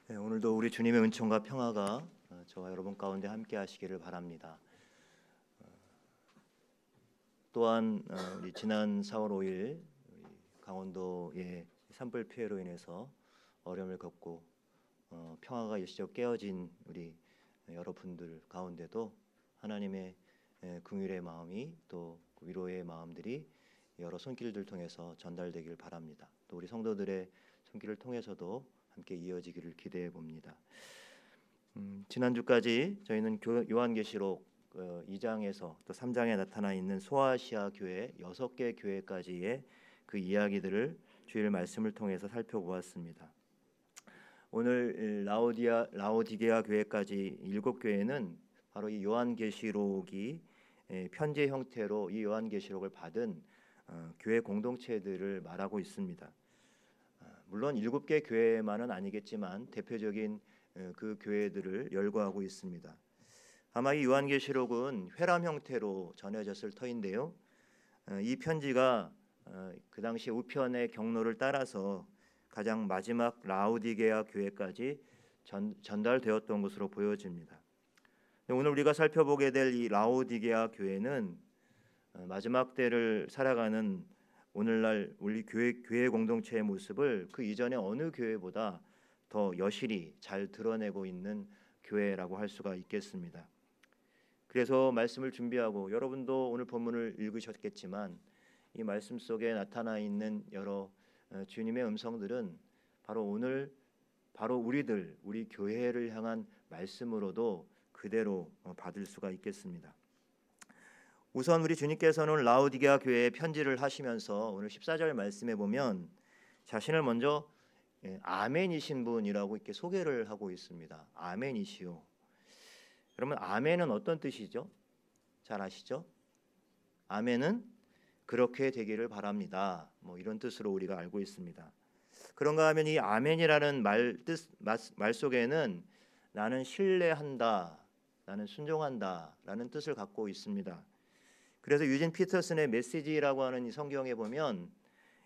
네, 오늘도 우리 주님의 은총과 평화가 저와 여러분 가운데 함께 하시기를 바랍니다. 또한 우리 지난 4월 5일 강원도의 산불 피해로 인해서 어려움을 겪고 평화가 일시적 깨어진 우리 여러분들 가운데도 하나님의 긍휼의 마음이 또 위로의 마음들이 여러 손길들 통해서 전달되길 바랍니다. 또 우리 성도들의 손길을 통해서도 함께 이어지기를 기대해 봅니다. 지난주까지 저희는 요한계시록 2장에서 또 3장에 나타나 있는 소아시아 교회 6개 교회까지의 그 이야기들을 주일 말씀을 통해서 살펴보았습니다. 오늘 라오디게아 교회까지 7교회는 바로 이 요한계시록이 편지 형태로 이 요한계시록을 받은 교회 공동체들을 말하고 있습니다. 물론 7개 교회만은 아니겠지만 대표적인 그 교회들을 열거하고 있습니다. 아마 이 요한계시록은 회람 형태로 전해졌을 터인데요. 이 편지가 그 당시 우편의 경로를 따라서 가장 마지막 라오디게아 교회까지 전달되었던 것으로 보여집니다. 오늘 우리가 살펴보게 될 이 라오디게아 교회는 마지막 때를 살아가는 오늘날 우리 교회 공동체의 모습을 그 이전의 어느 교회보다 더 여실히 잘 드러내고 있는 교회라고 할 수가 있겠습니다. 그래서 말씀을 준비하고 여러분도 오늘 본문을 읽으셨겠지만 이 말씀 속에 나타나 있는 여러 주님의 음성들은 바로 우리 교회를 향한 말씀으로도 그대로 받을 수가 있겠습니다. 우선 우리 주님께서는 라오디게아 교회에 편지를 하시면서 오늘 14절 말씀에 보면 자신을 먼저 아멘이신 분이라고 이렇게 소개를 하고 있습니다. 아멘이시오. 여러분, 아멘은 어떤 뜻이죠? 잘 아시죠? 아멘은 그렇게 되기를 바랍니다. 이런 뜻으로 우리가 알고 있습니다. 그런가 하면 이 아멘이라는 말 속에는 나는 신뢰한다, 나는 순종한다라는 뜻을 갖고 있습니다. 그래서 유진 피터슨의 메시지라고 하는 이 성경에 보면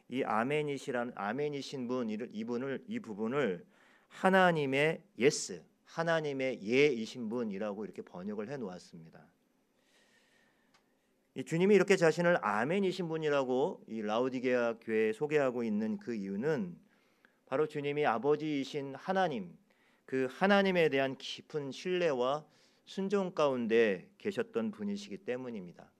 이 아멘이신 분 이 부분을 하나님의 예스, 하나님의 예이신 분이라고 이렇게 번역을 해 놓았습니다. 이 주님이 이렇게 자신을 아멘이신 분이라고 이 라오디게아 교회에 소개하고 있는 그 이유는 바로 주님이 아버지이신 하나님, 그 하나님에 대한 깊은 신뢰와 순종 가운데 계셨던 분이시기 때문입니다.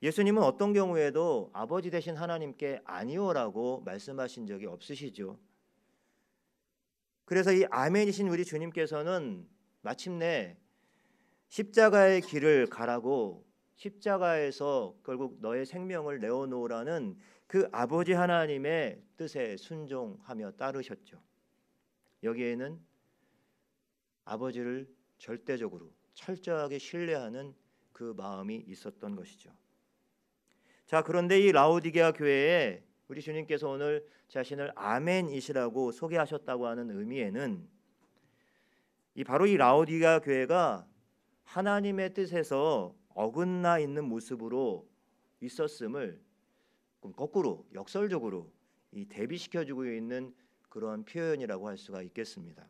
예수님은 어떤 경우에도 아버지 되신 하나님께 아니오라고 말씀하신 적이 없으시죠. 그래서 이 아멘이신 우리 주님께서는 마침내 십자가의 길을 가라고 십자가에서 결국 너의 생명을 내어놓으라는 그 아버지 하나님의 뜻에 순종하며 따르셨죠. 여기에는 아버지를 절대적으로 철저하게 신뢰하는 그 마음이 있었던 것이죠. 자, 그런데 이 라오디게아 교회에 우리 주님께서 오늘 자신을 아멘이시라고 소개하셨다고 하는 의미에는 바로 이 라오디게아 교회가 하나님의 뜻에서 어긋나 있는 모습으로 있었음을 거꾸로 역설적으로 대비시켜주고 있는 그런 표현이라고 할 수가 있겠습니다.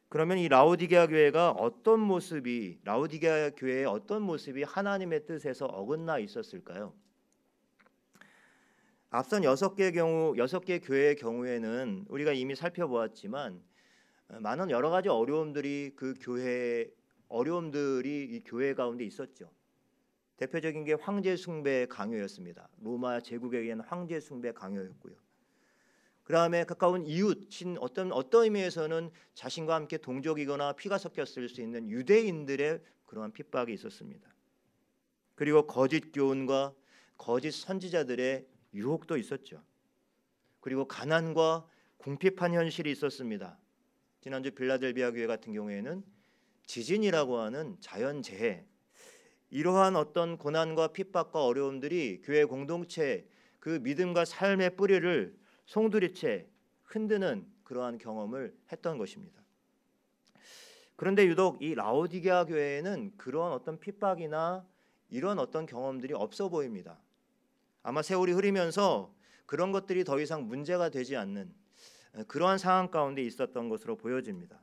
그러면 이 라오디게아 교회의 어떤 모습이 하나님의 뜻에서 어긋나 있었을까요? 앞선 6개 교회의 경우에는 우리가 이미 살펴보았지만 많은 여러 가지 어려움들이 이 교회 가운데 있었죠. 대표적인 게 황제 숭배 강요였습니다. 로마 제국에게는 황제 숭배 강요였고요. 그 다음에 가까운 이웃인 어떤 의미에서는 자신과 함께 동족이거나 피가 섞였을 수 있는 유대인들의 그러한 핍박이 있었습니다. 그리고 거짓 교훈과 거짓 선지자들의 유혹도 있었죠. 그리고 가난과 궁핍한 현실이 있었습니다. 지난주 빌라델비아 교회 같은 경우에는 지진이라고 하는 자연재해, 이러한 어떤 고난과 핍박과 어려움들이 교회 공동체 그 믿음과 삶의 뿌리를 송두리째 흔드는 그러한 경험을 했던 것입니다. 그런데 유독 이 라오디게아 교회에는 그런 어떤 핍박이나 이런 어떤 경험들이 없어 보입니다. 아마 세월이 흐르면서 그런 것들이 더 이상 문제가 되지 않는 그러한 상황 가운데 있었던 것으로 보여집니다.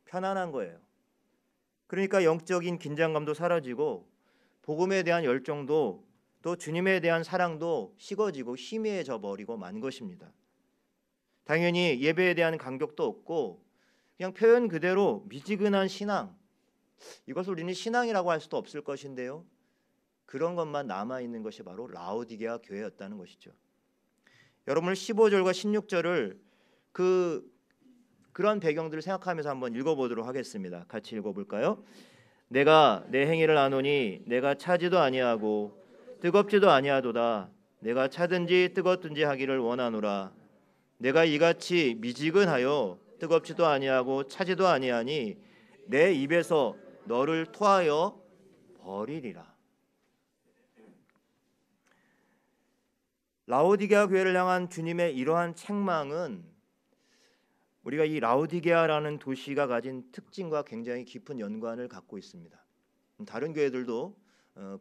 편안한 거예요. 그러니까 영적인 긴장감도 사라지고 복음에 대한 열정도 또 주님에 대한 사랑도 식어지고 희미해져 버리고 만 것입니다. 당연히 예배에 대한 감격도 없고 그냥 표현 그대로 미지근한 신앙, 이것을 우리는 신앙이라고 할 수도 없을 것인데요, 그런 것만 남아있는 것이 바로 라오디게아 교회였다는 것이죠. 여러분 15절과 16절을 그런 배경들을 생각하면서 한번 읽어보도록 하겠습니다. 같이 읽어볼까요? 내가 내 행위를 아노니 내가 차지도 아니하고 뜨겁지도 아니하도다. 내가 차든지 뜨겁든지 하기를 원하노라. 내가 이같이 미지근하여 뜨겁지도 아니하고 차지도 아니하니 내 입에서 너를 토하여 버리리라. 라오디게아 교회를 향한 주님의 이러한 책망은 우리가 이 라오디게아라는 도시가 가진 특징과 굉장히 깊은 연관을 갖고 있습니다. 다른 교회들도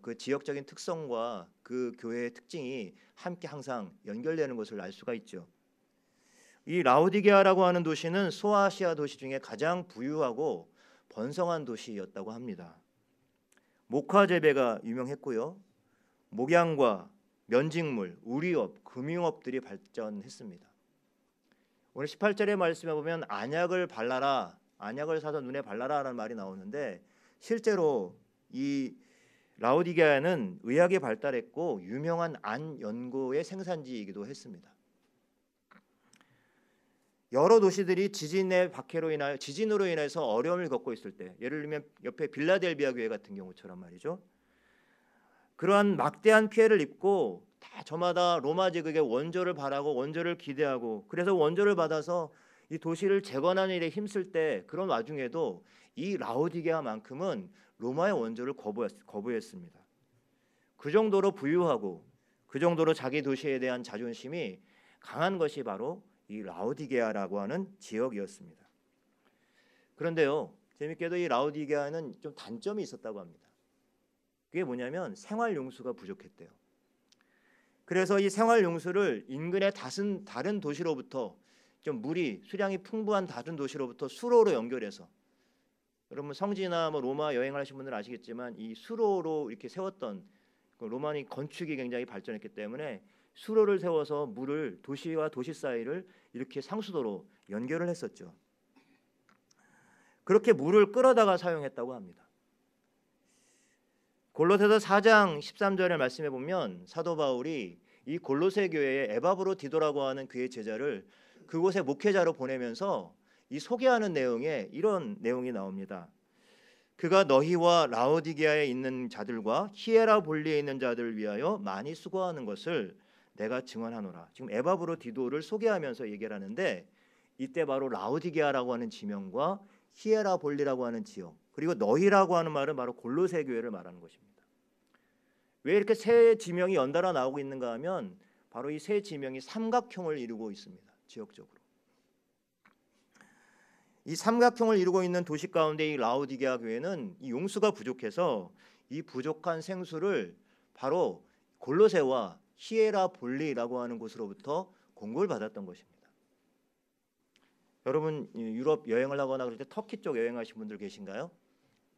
그 지역적인 특성과 그 교회의 특징이 함께 항상 연결되는 것을 알 수가 있죠. 이 라오디게아라고 하는 도시는 소아시아 도시 중에 가장 부유하고 번성한 도시였다고 합니다. 목화 재배가 유명했고요, 목양과 면직물, 우리업, 금융업들이 발전했습니다. 오늘 18절의 말씀에 보면 안약을 발라라, 안약을 사서 눈에 발라라라는 말이 나오는데 실제로 이 라오디게아는 의학이 발달했고 유명한 안 연고의 생산지이기도 했습니다. 여러 도시들이 지진으로 인해서 어려움을 겪고 있을 때, 예를 들면 옆에 빌라델비아 교회 같은 경우처럼 말이죠, 그러한 막대한 피해를 입고 다 저마다 로마 제국의 원조를 바라고 원조를 기대하고 그래서 원조를 받아서 이 도시를 재건하는 일에 힘쓸 때, 그런 와중에도 이 라오디게아만큼은 로마의 원조를 거부했습니다. 그 정도로 부유하고 그 정도로 자기 도시에 대한 자존심이 강한 것이 바로 이 라오디게아라고 하는 지역이었습니다. 그런데요, 재밌게도 이 라오디게아는 좀 단점이 있었다고 합니다. 그게 뭐냐면 생활용수가 부족했대요. 그래서 이 생활용수를 인근의 다른 도시로부터 좀 수량이 풍부한 다른 도시로부터 수로로 연결해서, 여러분 성지나 로마 여행을 하신 분들은 아시겠지만 이 수로로 이렇게 세웠던 로마는 건축이 굉장히 발전했기 때문에 수로를 세워서 물을 도시와 도시 사이를 이렇게 상수도로 연결을 했었죠. 그렇게 물을 끌어다가 사용했다고 합니다. 골로새서 4장 13절의 말씀에 보면 사도 바울이 이 골로새 교회에 에바브로디도라고 하는 그의 제자를 그곳에 목회자로 보내면서 이 소개하는 내용에 이런 내용이 나옵니다. 그가 너희와 라오디게아에 있는 자들과 히에라볼리에 있는 자들을 위하여 많이 수고하는 것을 내가 증언하노라. 지금 에바브로디도를 소개하면서 얘기를 하는데, 이때 바로 라오디게아라고 하는 지명과 히에라볼리라고 하는 지역, 그리고 너희라고 하는 말은 바로 골로새 교회를 말하는 것입니다. 왜 이렇게 세 지명이 연달아 나오고 있는가 하면 바로 이 세 지명이 삼각형을 이루고 있습니다. 지역적으로 이 삼각형을 이루고 있는 도시 가운데 이 라오디게아 교회는 이 용수가 부족해서 이 부족한 생수를 바로 골로새와 히에라볼리라고 하는 곳으로부터 공급을 받았던 것입니다. 여러분 유럽 여행을 하거나 그럴 때 터키 쪽 여행하신 분들 계신가요?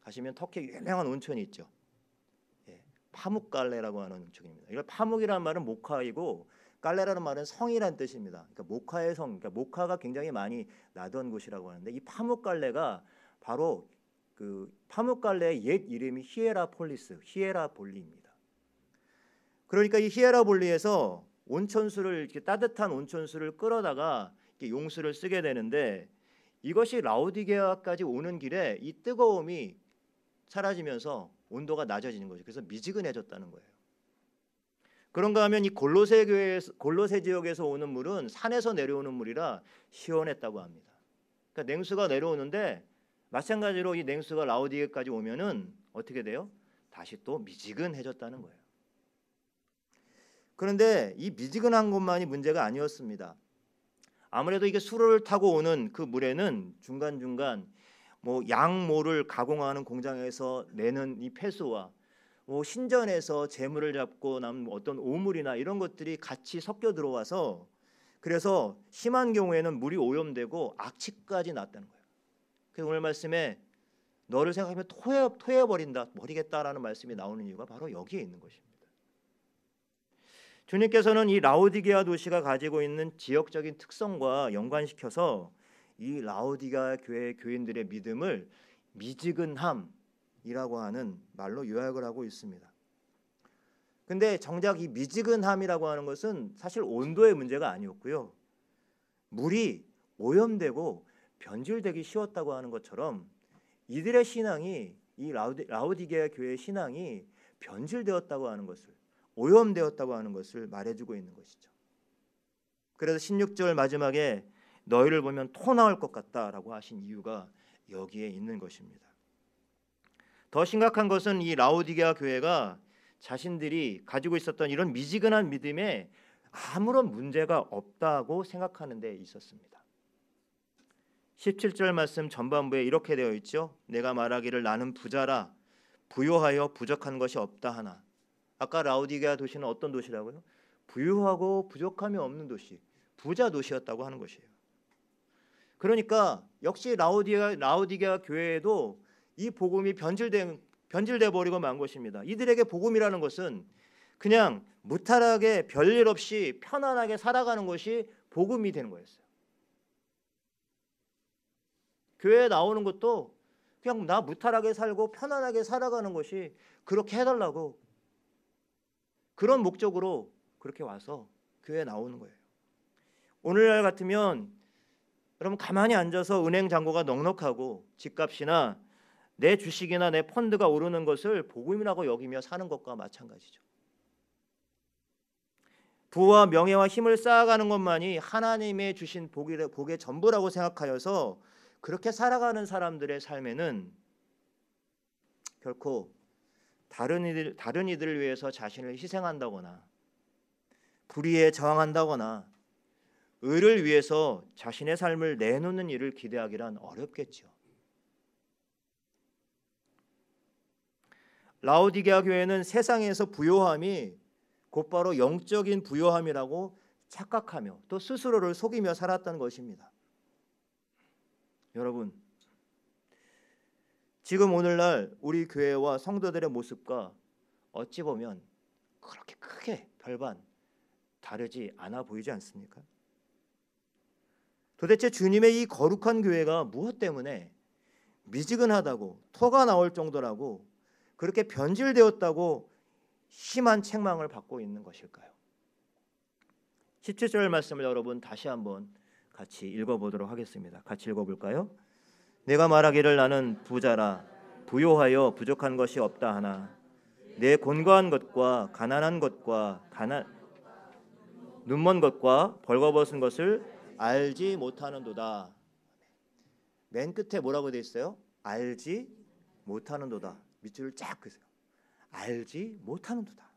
가시면 터키 유명한 온천이 있죠. 파묵갈레라고 하는 온천입니다. 이걸 파묵이라는 말은 모카이고 갈레라는 말은 성이란 뜻입니다. 그러니까 모카의 성, 그러니까 모카가 굉장히 많이 나던 곳이라고 하는데, 이 파묵갈레가 바로 그 파묵갈레의 옛 이름이 히에라볼리입니다. 그러니까 이 히에라볼리에서 온천수를 이렇게 따뜻한 온천수를 끌어다가 이렇게 용수를 쓰게 되는데, 이것이 라오디게아까지 오는 길에 이 뜨거움이 사라지면서 온도가 낮아지는 거죠. 그래서 미지근해졌다는 거예요. 그런가 하면 이 골로새 지역에서 오는 물은 산에서 내려오는 물이라 시원했다고 합니다. 그러니까 냉수가 내려오는데 마찬가지로 이 냉수가 라오디게까지 오면은 어떻게 돼요? 다시 또 미지근해졌다는 거예요. 그런데 이 미지근한 것만이 문제가 아니었습니다. 아무래도 이게 수로를 타고 오는 그 물에는 중간중간 양모를 가공하는 공장에서 내는 이 폐수와 신전에서 재물을 잡고 남은 어떤 오물이나 이런 것들이 같이 섞여 들어와서 그래서 심한 경우에는 물이 오염되고 악취까지 났다는 거예요. 그래서 오늘 말씀에 너를 생각하면 토해버리겠다라는 말씀이 나오는 이유가 바로 여기에 있는 것입니다. 주님께서는 이 라오디게아 도시가 가지고 있는 지역적인 특성과 연관시켜서 이 라오디게아 교회 교인들의 믿음을 미지근함이라고 하는 말로 요약을 하고 있습니다. 근데 정작 이 미지근함이라고 하는 것은 사실 온도의 문제가 아니었고요. 물이 오염되고 변질되기 쉬웠다고 하는 것처럼 이들의 신앙이, 이 라오디게아 교회의 신앙이 변질되었다고 하는 것을, 오염되었다고 하는 것을 말해주고 있는 것이죠. 그래서 16절 마지막에 너희를 보면 토 나올 것 같다라고 하신 이유가 여기에 있는 것입니다. 더 심각한 것은 이 라오디게아 교회가 자신들이 가지고 있었던 이런 미지근한 믿음에 아무런 문제가 없다고 생각하는 데 있었습니다. 17절 말씀 전반부에 이렇게 되어 있죠. 내가 말하기를 나는 부자라 부요하여 부족한 것이 없다 하나. 아까 라오디게아 도시는 어떤 도시라고요? 부유하고 부족함이 없는 도시, 부자 도시였다고 하는 것이에요. 그러니까 역시 라오디게아 교회에도 이 복음이 변질돼 버리고 만 것입니다. 이들에게 복음이라는 것은 그냥 무탈하게 별일 없이 편안하게 살아가는 것이 복음이 되는 거였어요. 교회에 나오는 것도 그냥 나 무탈하게 살고 편안하게 살아가는 것이 그렇게 해달라고, 그런 목적으로 그렇게 와서 교회에 나오는 거예요. 오늘날 같으면 여러분 가만히 앉아서 은행 잔고가 넉넉하고 집값이나 내 주식이나 내 펀드가 오르는 것을 복음이라고 여기며 사는 것과 마찬가지죠. 부와 명예와 힘을 쌓아가는 것만이 하나님의 주신 복의 전부라고 생각하여서 그렇게 살아가는 사람들의 삶에는 결코 다른 이들을 위해서 자신을 희생한다거나 불의에 저항한다거나 의를 위해서 자신의 삶을 내놓는 일을 기대하기란 어렵겠죠. 라오디게아 교회는 세상에서 부요함이 곧바로 영적인 부요함이라고 착각하며 또 스스로를 속이며 살았던 것입니다. 여러분, 지금 오늘날 우리 교회와 성도들의 모습과 어찌 보면 그렇게 크게 별반 다르지 않아 보이지 않습니까? 도대체 주님의 이 거룩한 교회가 무엇 때문에 미지근하다고 토가 나올 정도라고 그렇게 변질되었다고 심한 책망을 받고 있는 것일까요? 17절 말씀을 여러분 다시 한번 같이 읽어보도록 하겠습니다. 같이 읽어볼까요? 내가 말하기를 나는 부자라 부요하여 부족한 것이 없다 하나 내 곤고한 것과 가난한 것과 눈먼 것과 벌거벗은 것을 알지 못하는도다. 맨 끝에 뭐라고 되어 있어요? 알지 못하는도다. 밑줄을 쫙 그으세요. 알지 못하는도다.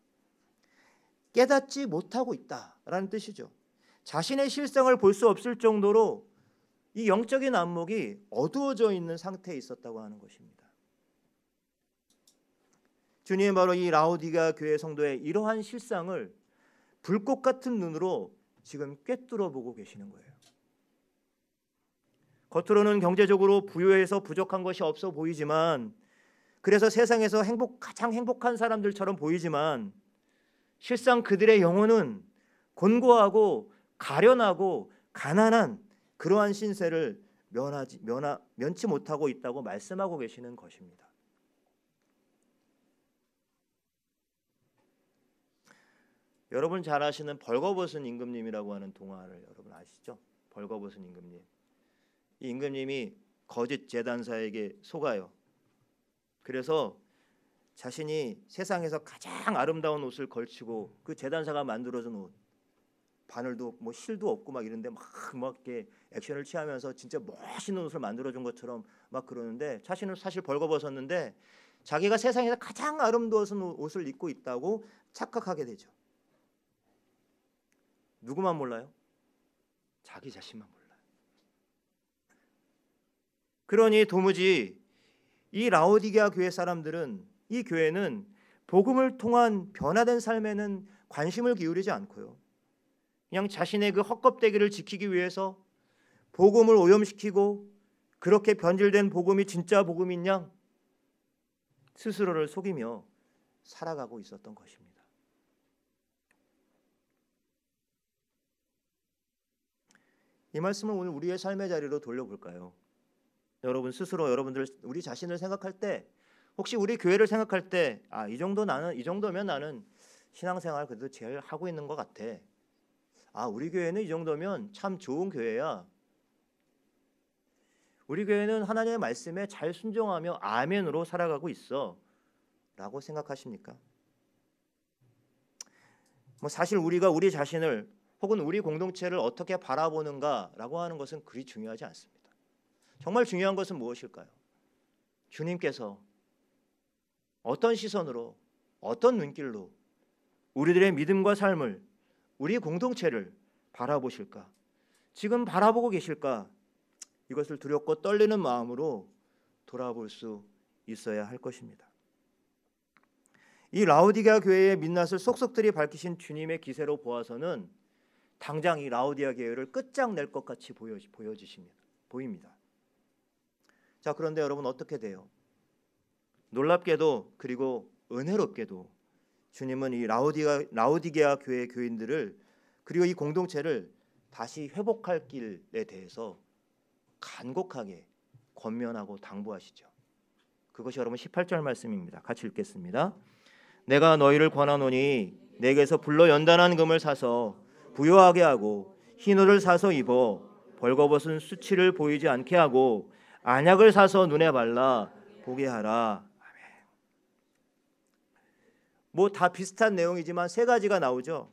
깨닫지 못하고 있다라는 뜻이죠. 자신의 실상을 볼 수 없을 정도로 이 영적인 안목이 어두워져 있는 상태에 있었다고 하는 것입니다. 주님은 바로 이 라오디게아 교회 성도의 이러한 실상을 불꽃 같은 눈으로 지금 꿰뚫어 보고 계시는 거예요. 겉으로는 경제적으로 부유해서 부족한 것이 없어 보이지만, 그래서 세상에서 가장 행복한 사람들처럼 보이지만 실상 그들의 영혼은 곤고하고 가련하고 가난한 그러한 신세를 면치 못하고 있다고 말씀하고 계시는 것입니다. 여러분 잘 아시는 벌거벗은 임금님이라고 하는 동화를 여러분 아시죠? 벌거벗은 임금님. 이 임금님이 거짓 제단사에게 속아요. 그래서 자신이 세상에서 가장 아름다운 옷을 걸치고 그 제단사가 만들어준 옷, 바늘도 뭐 실도 없고 막 이런데 막 이렇게 액션을 취하면서 진짜 멋있는 옷을 만들어준 것처럼 막 그러는데 자신은 사실 벌거벗었는데 자기가 세상에서 가장 아름다운 옷을 입고 있다고 착각하게 되죠. 누구만 몰라요? 자기 자신만 몰라요. 그러니 도무지 이 라오디게아 교회 사람들은, 이 교회는 복음을 통한 변화된 삶에는 관심을 기울이지 않고요, 그냥 자신의 그 헛껍데기를 지키기 위해서 복음을 오염시키고 그렇게 변질된 복음이 진짜 복음인 양 스스로를 속이며 살아가고 있었던 것입니다. 이 말씀을 오늘 우리의 삶의 자리로 돌려볼까요? 여러분 스스로 여러분들 우리 자신을 생각할 때 혹시 우리 교회를 생각할 때 이 정도면 나는 신앙생활 그래도 제일 하고 있는 것 같아. 우리 교회는 이 정도면 참 좋은 교회야. 우리 교회는 하나님의 말씀에 잘 순종하며 아멘으로 살아가고 있어 라고 생각하십니까? 사실 우리가 우리 자신을 혹은 우리 공동체를 어떻게 바라보는가라고 하는 것은 그리 중요하지 않습니다. 정말 중요한 것은 무엇일까요? 주님께서 어떤 시선으로 어떤 눈길로 우리들의 믿음과 삶을 우리 공동체를 바라보실까? 지금 바라보고 계실까? 이것을 두렵고 떨리는 마음으로 돌아볼 수 있어야 할 것입니다. 이 라오디게아 교회의 민낯을 속속들이 밝히신 주님의 기세로 보아서는 당장 이 라오디게아 교회를 끝장낼 것 같이 보입니다. 자, 그런데 여러분 어떻게 돼요? 놀랍게도 그리고 은혜롭게도 주님은 이 라오디게아 교회의 교인들을 그리고 이 공동체를 다시 회복할 길에 대해서 간곡하게 권면하고 당부하시죠. 그것이 여러분 18절 말씀입니다. 같이 읽겠습니다. 내가 너희를 권하노니 내게서 불로 연단한 금을 사서 부요하게 하고 흰 옷을 사서 입어 벌거벗은 수치를 보이지 않게 하고 안약을 사서 눈에 발라 보게 하라. 아멘. 다 비슷한 내용이지만 세 가지가 나오죠.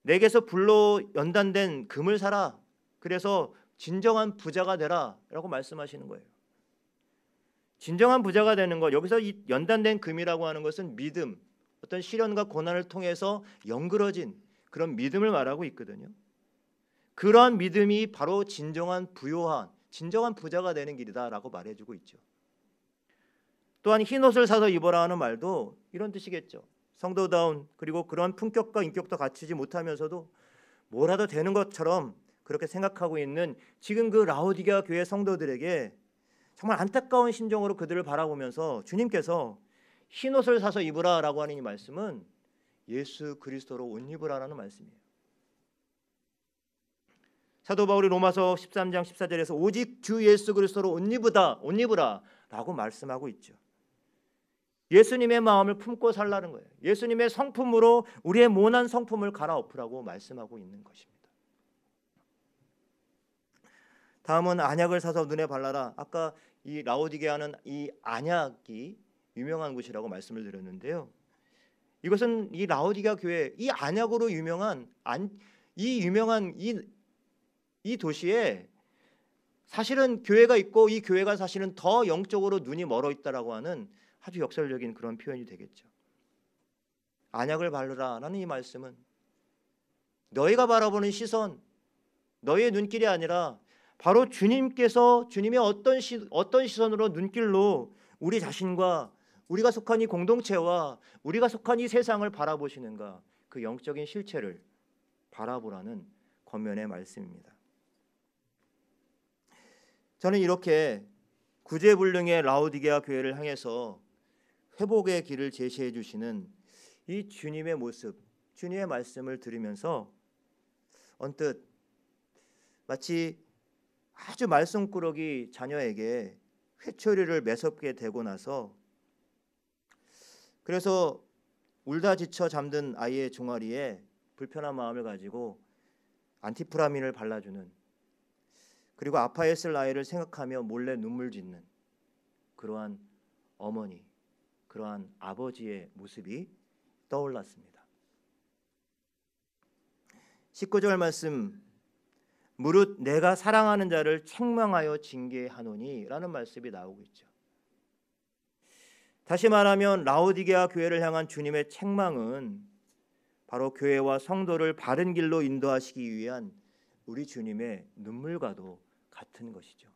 내게서 불로 연단된 금을 사라. 그래서 진정한 부자가 되라 라고 말씀하시는 거예요. 진정한 부자가 되는 것, 여기서 이 연단된 금이라고 하는 것은 믿음, 어떤 시련과 고난을 통해서 연그러진 그런 믿음을 말하고 있거든요. 그러한 믿음이 바로 진정한 부요한, 진정한 부자가 되는 길이다라고 말해주고 있죠. 또한 흰 옷을 사서 입어라 하는 말도 이런 뜻이겠죠. 성도다운 그리고 그런 품격과 인격도 갖추지 못하면서도 뭐라도 되는 것처럼 그렇게 생각하고 있는 지금 그 라오디게아 교회 성도들에게 정말 안타까운 심정으로 그들을 바라보면서 주님께서 흰 옷을 사서 입으라라고 하는 이 말씀은 예수 그리스도로 옷 입으라라는 말씀이에요. 사도 바울이 로마서 13장 14절에서 오직 주 예수 그리스도로 옷 입으라라고 말씀하고 있죠. 예수님의 마음을 품고 살라는 거예요. 예수님의 성품으로 우리의 모난 성품을 갈아엎으라고 말씀하고 있는 것입니다. 다음은 안약을 사서 눈에 발라라. 아까 이 라오디게아는 이 안약이 유명한 곳이라고 말씀을 드렸는데요. 이것은 이 라오디게아 교회 이 안약으로 유명한 이 도시에 사실은 교회가 있고 이 교회가 사실은 더 영적으로 눈이 멀어 있다라고 하는 아주 역설적인 그런 표현이 되겠죠. 안약을 바르라라는 이 말씀은 너희가 바라보는 시선, 너희의 눈길이 아니라 바로 주님께서 주님의 어떤 시선으로 눈길로 우리 자신과 우리가 속한 이 공동체와 우리가 속한 이 세상을 바라보시는가, 그 영적인 실체를 바라보라는 권면의 말씀입니다. 저는 이렇게 구제불능의 라오디게아 교회를 향해서 회복의 길을 제시해 주시는 이 주님의 모습, 주님의 말씀을 들으면서 언뜻 마치 아주 말썽꾸러기 자녀에게 회초리를 매섭게 대고 나서 그래서 울다 지쳐 잠든 아이의 종아리에 불편한 마음을 가지고 안티프라민을 발라주는, 그리고 아파했을 아이를 생각하며 몰래 눈물 짓는 그러한 어머니, 그러한 아버지의 모습이 떠올랐습니다. 19절 말씀, 무릇 내가 사랑하는 자를 책망하여 징계하노니 라는 말씀이 나오고 있죠. 다시 말하면 라오디게아 교회를 향한 주님의 책망은 바로 교회와 성도를 바른 길로 인도하시기 위한 우리 주님의 눈물과도 같은 것이죠.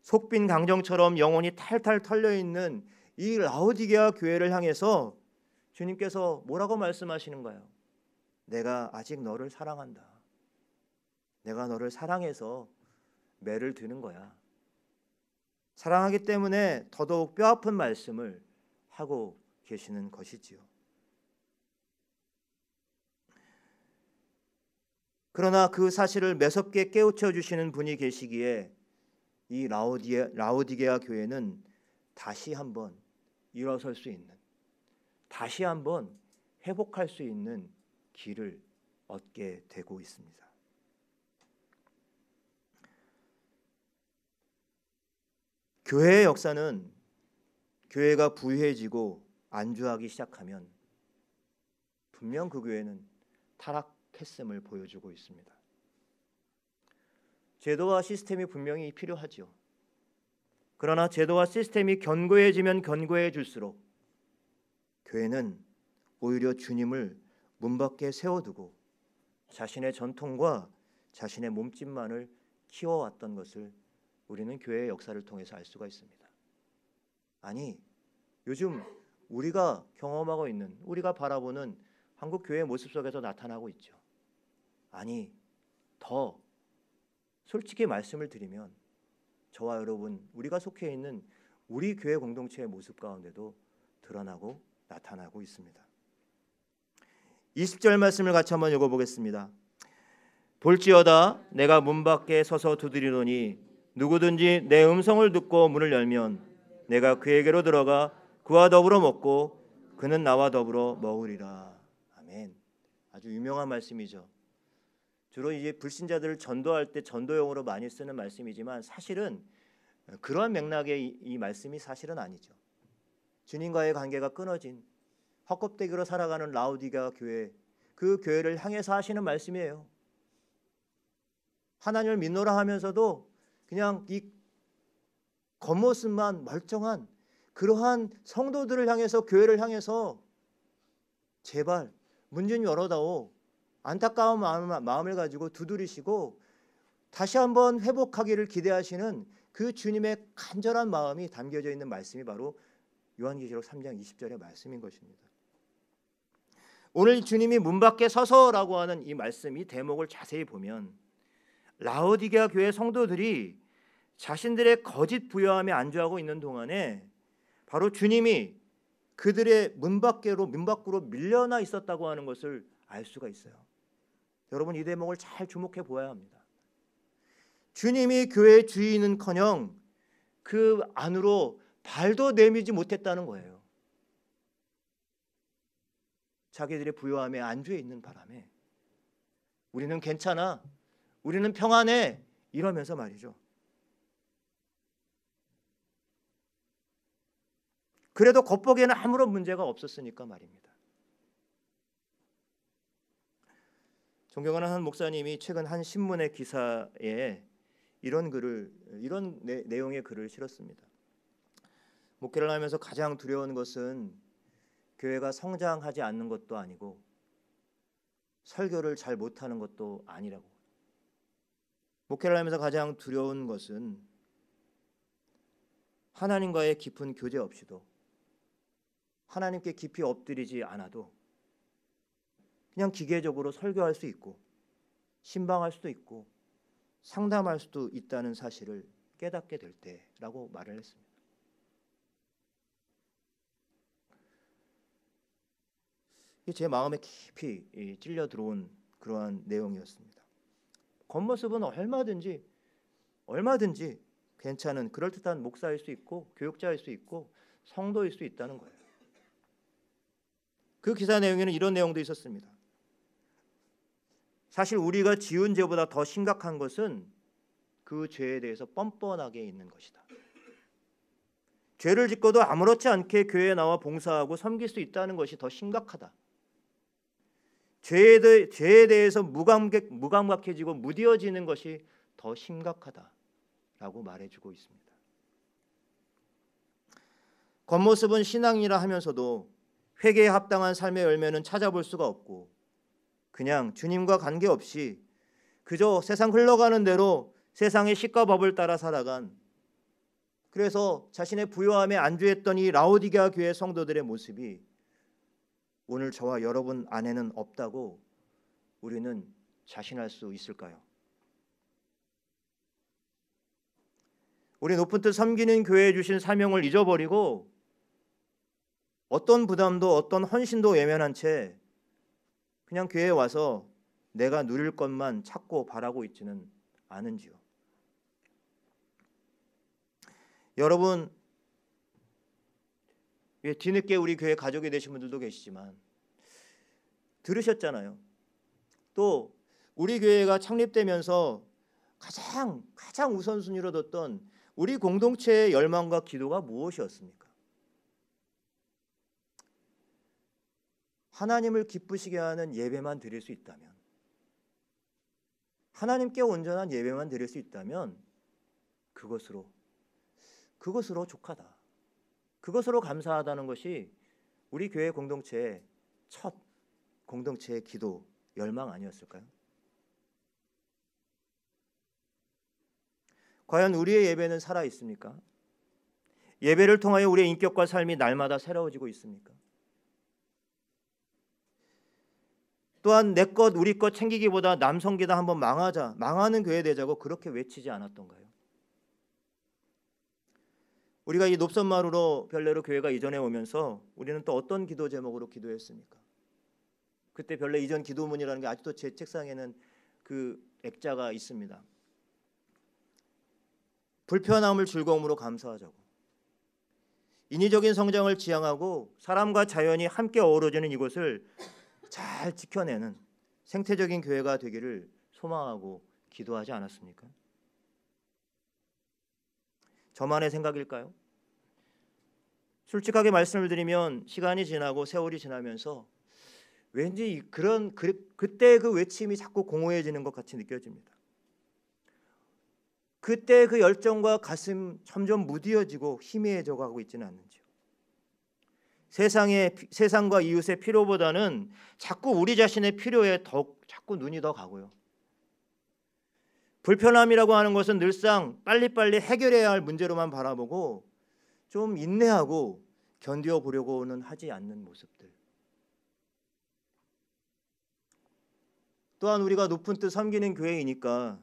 속빈 강정처럼 영혼이 탈탈 털려있는 이 라오디게아 교회를 향해서 주님께서 뭐라고 말씀하시는가요? 내가 아직 너를 사랑한다. 내가 너를 사랑해서 매를 드는 거야. 사랑하기 때문에 더더욱 뼈아픈 말씀을 하고 계시는 것이지요. 그러나 그 사실을 매섭게 깨우쳐 주시는 분이 계시기에 이 라오디게아 교회는 다시 한번 일어설 수 있는, 다시 한번 회복할 수 있는 길을 얻게 되고 있습니다. 교회의 역사는 교회가 부유해지고 안주하기 시작하면 분명 그 교회는 타락했음을 보여주고 있습니다. 제도와 시스템이 분명히 필요하죠. 그러나 제도와 시스템이 견고해지면 견고해질수록 교회는 오히려 주님을 문 밖에 세워두고 자신의 전통과 자신의 몸집만을 키워왔던 것을 우리는 교회의 역사를 통해서 알 수가 있습니다. 아니, 요즘 우리가 경험하고 있는, 우리가 바라보는 한국 교회의 모습 속에서 나타나고 있죠. 아니, 더 솔직히 말씀을 드리면 저와 여러분, 우리가 속해 있는 우리 교회 공동체의 모습 가운데도 드러나고 나타나고 있습니다. 20절 말씀을 같이 한번 읽어보겠습니다. 볼지어다 내가 문 밖에 서서 두드리노니 누구든지 내 음성을 듣고 문을 열면 내가 그에게로 들어가 그와 더불어 먹고 그는 나와 더불어 먹으리라. 아멘. 아주 유명한 말씀이죠. 주로 이제 불신자들을 전도할 때 전도용으로 많이 쓰는 말씀이지만 사실은 그러한 맥락의 이 말씀이 사실은 아니죠. 주님과의 관계가 끊어진 헛껍데기로 살아가는 라오디게아 교회, 그 교회를 향해서 하시는 말씀이에요. 하나님을 믿노라 하면서도 그냥 이 겉모습만 멀쩡한 그러한 성도들을 향해서, 교회를 향해서 제발 문 좀 열어다오, 안타까운 마음을 가지고 두드리시고 다시 한번 회복하기를 기대하시는 그 주님의 간절한 마음이 담겨져 있는 말씀이 바로 요한계시록 3장 20절의 말씀인 것입니다. 오늘 주님이 문 밖에 서서라고 하는 이 말씀, 이 대목을 자세히 보면 라오디게아 교회 성도들이 자신들의 거짓 부요함에 안주하고 있는 동안에 바로 주님이 그들의 문 밖으로 밀려나 있었다고 하는 것을 알 수가 있어요. 여러분, 이 대목을 잘 주목해 보아야 합니다. 주님이 교회의 주인은커녕 그 안으로 발도 내밀지 못했다는 거예요. 자기들의 부요함에 안주해 있는 바람에 우리는 괜찮아, 우리는 평안해 이러면서 말이죠. 그래도 겉보기에는 아무런 문제가 없었으니까 말입니다. 존경하는 한 목사님이 최근 한 신문의 기사에 이런 내용의 글을 실었습니다. 목회를 하면서 가장 두려운 것은 교회가 성장하지 않는 것도 아니고 설교를 잘 못하는 것도 아니라고. 목회를 하면서 가장 두려운 것은 하나님과의 깊은 교제 없이도, 하나님께 깊이 엎드리지 않아도 그냥 기계적으로 설교할 수 있고 신방할 수도 있고 상담할 수도 있다는 사실을 깨닫게 될 때라고 말을 했습니다. 제 마음에 깊이 찔려 들어온 그러한 내용이었습니다. 겉모습은 얼마든지 괜찮은 그럴듯한 목사일 수 있고 교육자일 수 있고 성도일 수 있다는 거예요. 그 기사 내용에는 이런 내용도 있었습니다. 사실 우리가 지은 죄보다 더 심각한 것은 그 죄에 대해서 뻔뻔하게 있는 것이다. 죄를 짓고도 아무렇지 않게 교회에 나와 봉사하고 섬길 수 있다는 것이 더 심각하다. 죄에 대해서 무감각해지고 무뎌지는 것이 더 심각하다라고 말해주고 있습니다. 겉모습은 신앙이라 하면서도 회개에 합당한 삶의 열매는 찾아볼 수가 없고 그냥 주님과 관계없이 그저 세상 흘러가는 대로 세상의 식과 법을 따라 살아간, 그래서 자신의 부요함에 안주했던 이 라오디게아 교회 성도들의 모습이 오늘 저와 여러분 안에는 없다고 우리는 자신할 수 있을까요? 우리 높은 뜻 섬기는 교회에 주신 사명을 잊어버리고 어떤 부담도 어떤 헌신도 외면한 채 그냥 교회에 와서 내가 누릴 것만 찾고 바라고 있지는 않은지요. 여러분, 뒤늦게 우리 교회 가족이 되신 분들도 계시지만 들으셨잖아요. 또 우리 교회가 창립되면서 가장 우선순위로 뒀던 우리 공동체의 열망과 기도가 무엇이었습니까? 하나님을 기쁘시게 하는 예배만 드릴 수 있다면, 하나님께 온전한 예배만 드릴 수 있다면 그것으로 족하다. 그것으로 감사하다는 것이 우리 교회 공동체의 첫 공동체의 기도 열망 아니었을까요? 과연 우리의 예배는 살아 있습니까? 예배를 통하여 우리의 인격과 삶이 날마다 새로워지고 있습니까? 또한 내 것 우리 것 챙기기보다 남 섬기다 한번 망하는 교회 되자고 그렇게 외치지 않았던가요? 우리가 이 높선마루로 별내로 교회가 이전해 오면서 우리는 또 어떤 기도 제목으로 기도했습니까? 그때 별내 이전 기도문이라는 게 아직도 제 책상에는 그 액자가 있습니다. 불편함을 즐거움으로 감사하자고, 인위적인 성장을 지향하고 사람과 자연이 함께 어우러지는 이곳을 잘 지켜내는 생태적인 교회가 되기를 소망하고 기도하지 않았습니까? 저만의 생각일까요? 솔직하게 말씀을 드리면 시간이 지나고 세월이 지나면서 왠지 그때 그 외침이 자꾸 공허해지는 것 같이 느껴집니다. 그때 그 열정과 가슴 점점 무디어지고 희미해져 가고 있지는 않는지요. 세상과 이웃의 필요보다는 자꾸 우리 자신의 필요에 자꾸 눈이 더 가고요. 불편함이라고 하는 것은 늘상 빨리빨리 해결해야 할 문제로만 바라보고 좀 인내하고 견뎌 보려고는 하지 않는 모습들. 또한 우리가 높은 뜻 섬기는 교회이니까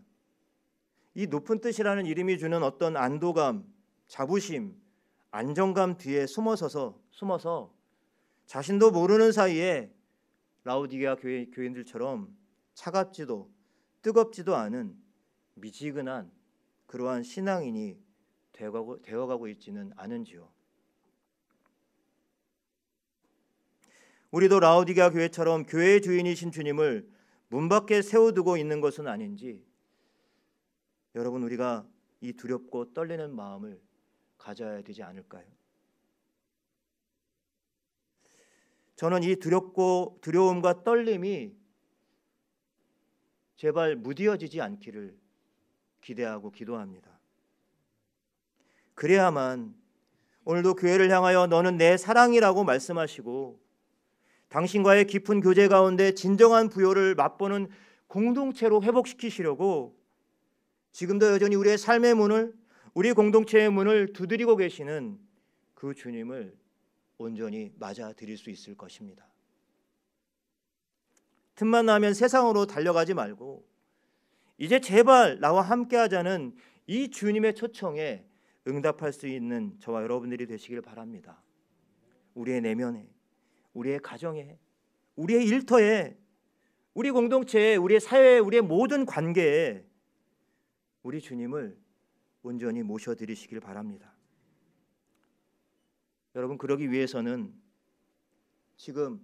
이 높은 뜻이라는 이름이 주는 어떤 안도감, 자부심, 안정감 뒤에 숨어서 자신도 모르는 사이에 라오디게아 교인들처럼 차갑지도 뜨겁지도 않은 미지근한 그러한 신앙인이 되어가고 있지는 않은지요. 우리도 라오디게아 교회처럼 교회의 주인이신 주님을 문 밖에 세워두고 있는 것은 아닌지, 여러분, 우리가 이 두렵고 떨리는 마음을 가져야 되지 않을까요? 저는 이 두려움과 떨림이 제발 무디어지지 않기를 기대하고 기도합니다. 그래야만 오늘도 교회를 향하여 너는 내 사랑이라고 말씀하시고 당신과의 깊은 교제 가운데 진정한 부요를 맛보는 공동체로 회복시키시려고 지금도 여전히 우리의 삶의 문을, 우리 공동체의 문을 두드리고 계시는 그 주님을 온전히 맞아들일 수 있을 것입니다. 틈만 나면 세상으로 달려가지 말고 이제 제발 나와 함께하자는 이 주님의 초청에 응답할 수 있는 저와 여러분들이 되시길 바랍니다. 우리의 내면에, 우리의 가정에, 우리의 일터에, 우리 공동체에, 우리의 사회에, 우리의 모든 관계에 우리 주님을 온전히 모셔드리시길 바랍니다. 여러분, 그러기 위해서는 지금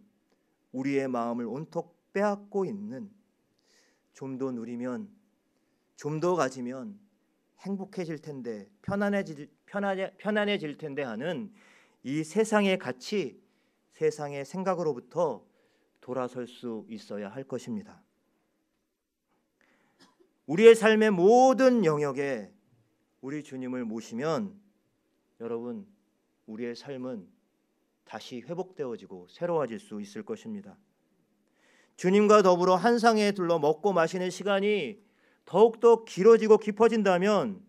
우리의 마음을 온통 빼앗고 있는, 좀 더 누리면, 좀 더 가지면 행복해질 텐데, 편안해질 텐데 하는 이 세상의 가치, 세상의 생각으로부터 돌아설 수 있어야 할 것입니다. 우리의 삶의 모든 영역에 우리 주님을 모시면 여러분, 우리의 삶은 다시 회복되어지고 새로워질 수 있을 것입니다. 주님과 더불어 한 상에 둘러 먹고 마시는 시간이 더욱더 길어지고 깊어진다면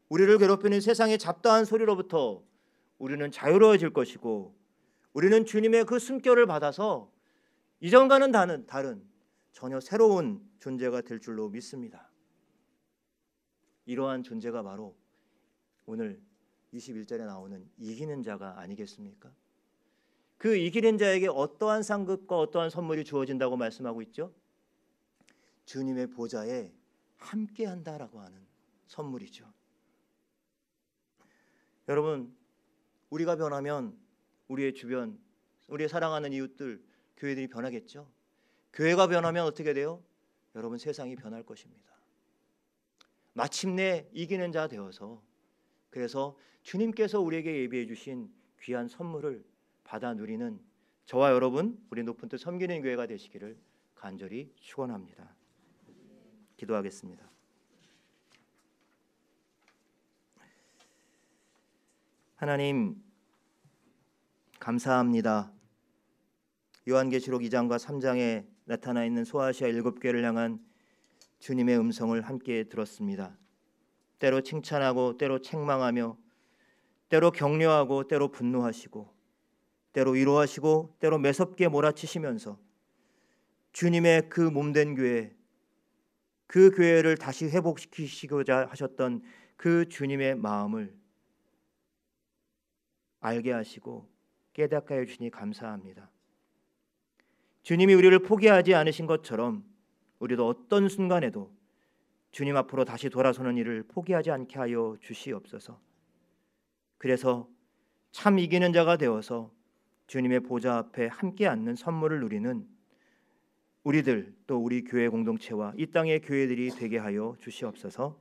우리를 괴롭히는 세상의 잡다한 소리로부터 우리는 자유로워질 것이고, 우리는 주님의 그 숨결을 받아서 이전과는 다른 전혀 새로운 존재가 될 줄로 믿습니다. 이러한 존재가 바로 오늘 21절에 나오는 이기는 자가 아니겠습니까? 그 이기는 자에게 어떠한 상급과 어떠한 선물이 주어진다고 말씀하고 있죠? 주님의 보좌에 함께한다라고 하는 선물이죠. 여러분, 우리가 변하면 우리의 주변, 우리의 사랑하는 이웃들, 교회들이 변하겠죠. 교회가 변하면 어떻게 돼요? 여러분, 세상이 변할 것입니다. 마침내 이기는 자 되어서, 그래서 주님께서 우리에게 예비해 주신 귀한 선물을 받아 누리는 저와 여러분, 우리 높은 뜻 섬기는 교회가 되시기를 간절히 축원합니다. 기도하겠습니다. 하나님, 감사합니다. 요한계시록 2장과 3장에 나타나 있는 소아시아 7교회를 향한 주님의 음성을 함께 들었습니다. 때로 칭찬하고 때로 책망하며 때로 격려하고 때로 분노하시고 때로 위로하시고 때로 매섭게 몰아치시면서 주님의 그 몸된 교회, 그 교회를 다시 회복시키시고자 하셨던 그 주님의 마음을 알게 하시고 깨닫게 해주시니 감사합니다. 주님이 우리를 포기하지 않으신 것처럼 우리도 어떤 순간에도 주님 앞으로 다시 돌아서는 일을 포기하지 않게 하여 주시옵소서. 그래서 참 이기는 자가 되어서 주님의 보좌 앞에 함께 앉는 선물을 누리는 우리들, 또 우리 교회 공동체와 이 땅의 교회들이 되게 하여 주시옵소서.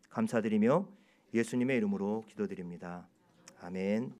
감사드리며 예수님의 이름으로 기도드립니다. 아멘.